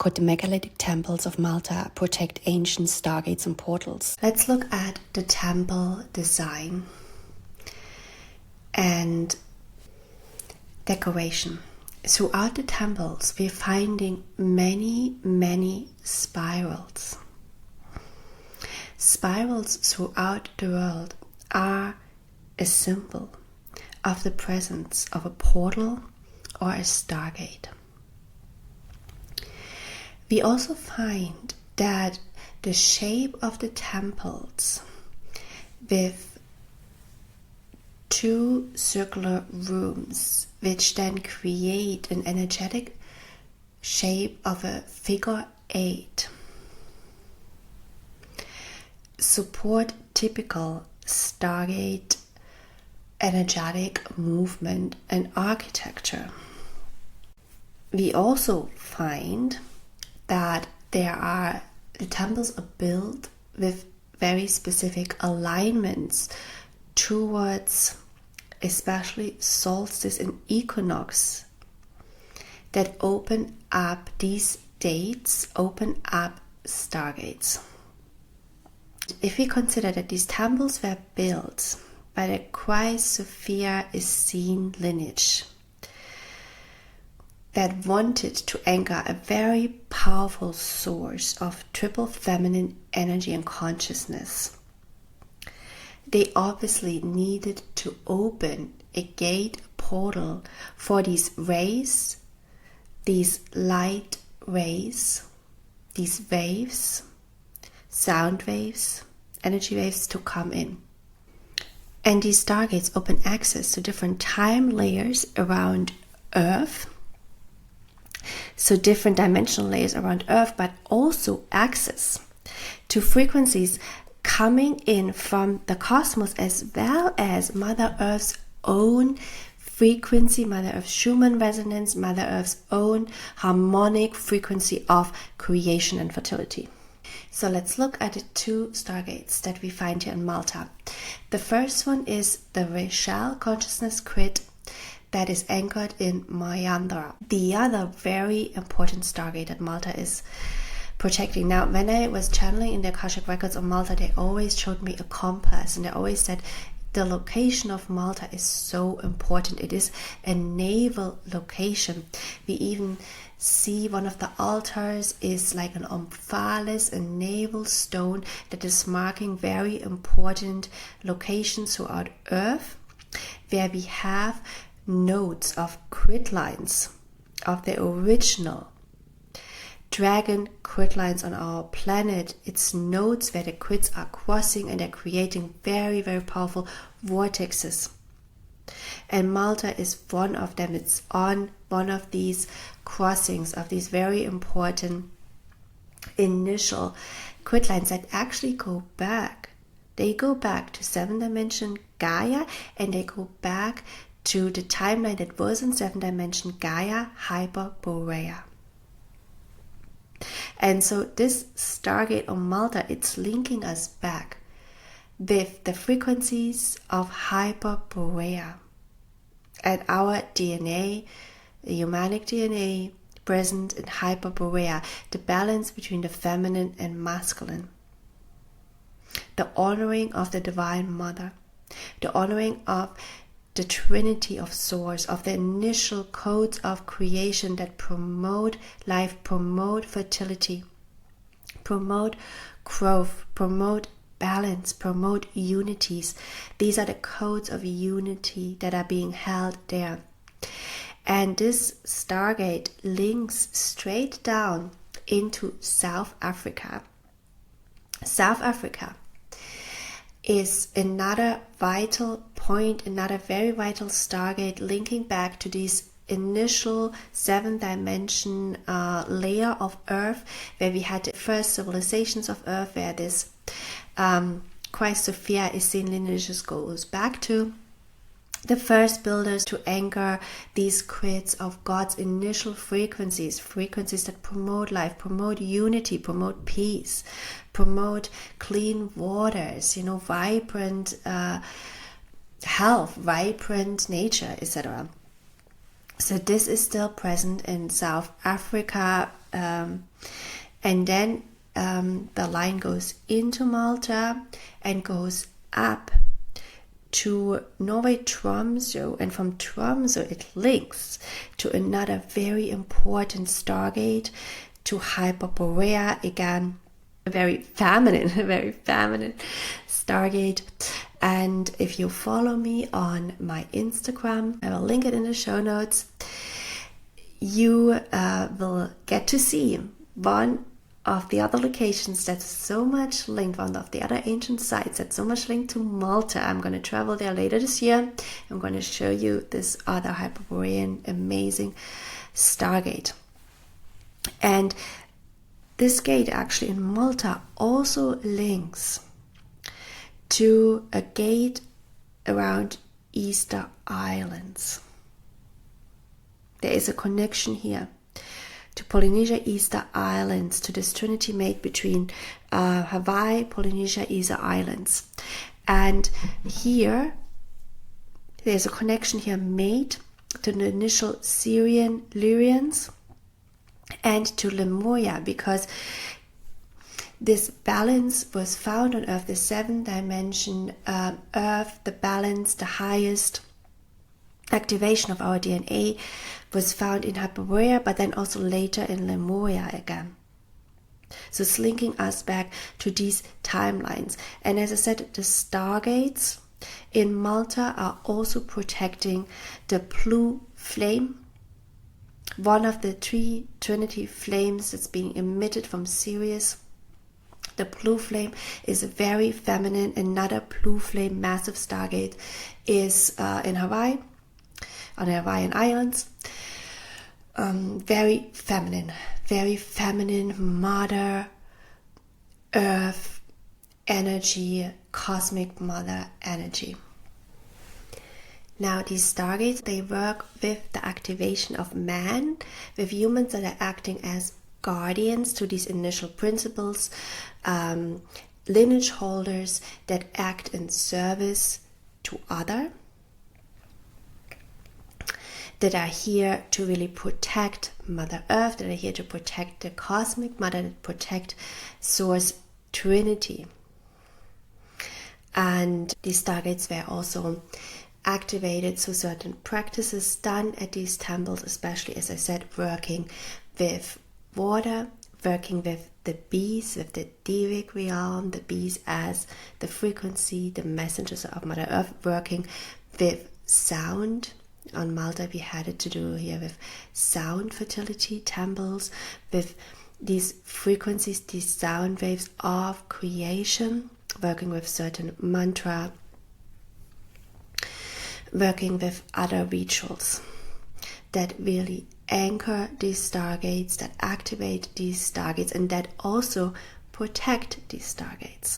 could the megalithic temples of Malta protect ancient stargates and portals? Let's look at the temple design and decoration. Throughout the temples, we're finding many spirals. Spirals throughout the world are a symbol of the presence of a portal or a stargate. We also find that the shape of the temples with two circular rooms, which then create an energetic shape of a figure 8, support typical stargate energetic movement and architecture. We also find that the temples are built with very specific alignments towards especially solstice and equinox that open up these dates, open up stargates. If we consider that these temples were built by the Christ-Sophia Essene lineage that wanted to anchor a very powerful source of triple feminine energy and consciousness, they obviously needed to open a gate, a portal for these rays, these light rays, these waves, sound waves, energy waves to come in. And these stargates open access to different time layers around Earth, so different dimensional layers around Earth, but also access to frequencies coming in from the cosmos, as well as Mother Earth's own frequency, Mother Earth's Schumann resonance, Mother Earth's own harmonic frequency of creation and fertility. So let's look at the two stargates that we find here in Malta. The first one is the Rachel consciousness grid that is anchored in Mayandra. The other very important stargate that Malta is protecting. Now, when I was channeling in the Akashic records on Malta, they always showed me a compass, and they always said the location of Malta is so important. It is a naval location. We even see one of the altars is like an omphalis, a naval stone that is marking very important locations throughout Earth, where we have nodes of grid lines of the original dragon grid lines on our planet. It's nodes where the grids are crossing and they're creating very powerful vortexes. And Malta is one of them. It's on one of these crossings of these very important initial grid lines that actually go back. They go back to 7th dimension Gaia, and they go back to the timeline that was in 7th dimension Gaia, Hyperborea. And so this Stargate on Malta, it's linking us back with the frequencies of Hyperborea and our DNA, the humanic DNA present in Hyperborea, the balance between the feminine and masculine, the honoring of the Divine Mother, the honoring of the Trinity of Source, of the initial codes of creation that promote life, promote fertility, promote growth, promote balance, promote unities. These are the codes of unity that are being held there. And this Stargate links straight down into South Africa. South Africa is another vital point, another very vital Stargate linking back to these initial 7th dimension layer of Earth, where we had the first civilizations of Earth, where this Christ-Sophia Essene lineages goes back to. The first builders to anchor these grids of God's initial frequencies that promote life, promote unity, promote peace, promote clean waters, vibrant health, vibrant nature, etc. So this is still present in South Africa, And then the line goes into Malta and goes up to Norway, Tromsø, and from Tromsø it links to another very important stargate, to Hyperborea, again a very feminine stargate. And if you follow me on my Instagram, I will link it in the show notes, you will get to see one of the other locations that's so much linked, one of the other ancient sites that's so much linked to Malta. I'm going to travel there later this year. I'm going to show you this other Hyperborean amazing stargate. And this gate actually in Malta also links to a gate around Easter Islands. There is a connection here to Polynesia, Easter Islands, to this trinity made between Hawaii, Polynesia, Easter Islands. And here, there's a connection here made to the initial Syrian Lyrians and to Lemuria, because this balance was found on Earth, the seventh dimension, Earth, the balance, the highest activation of our DNA was found in Hyperborea, but then also later in Lemuria again. So it's linking us back to these timelines. And as I said, the stargates in Malta are also protecting the blue flame, one of the three trinity flames that's being emitted from Sirius. The blue flame is very feminine. Another blue flame massive stargate is in Hawaii, on the Hawaiian Islands. Very feminine Mother Earth energy, cosmic mother energy. Now these stargates, they work with the activation of man, with humans that are acting as guardians to these initial principles, lineage holders that act in service to other, that are here to really protect Mother Earth, that are here to protect the cosmic mother, that protect Source Trinity. And these stargates were also activated through certain practices done at these temples, especially, as I said, working with water, working with the bees, with the Devic realm, the bees as the frequency, the messengers of Mother Earth, working with sound. On Malta we had it to do here with sound fertility temples, with these frequencies, these sound waves of creation, working with certain mantra, working with other rituals that really anchor these stargates, that activate these stargates, and that also protect these stargates.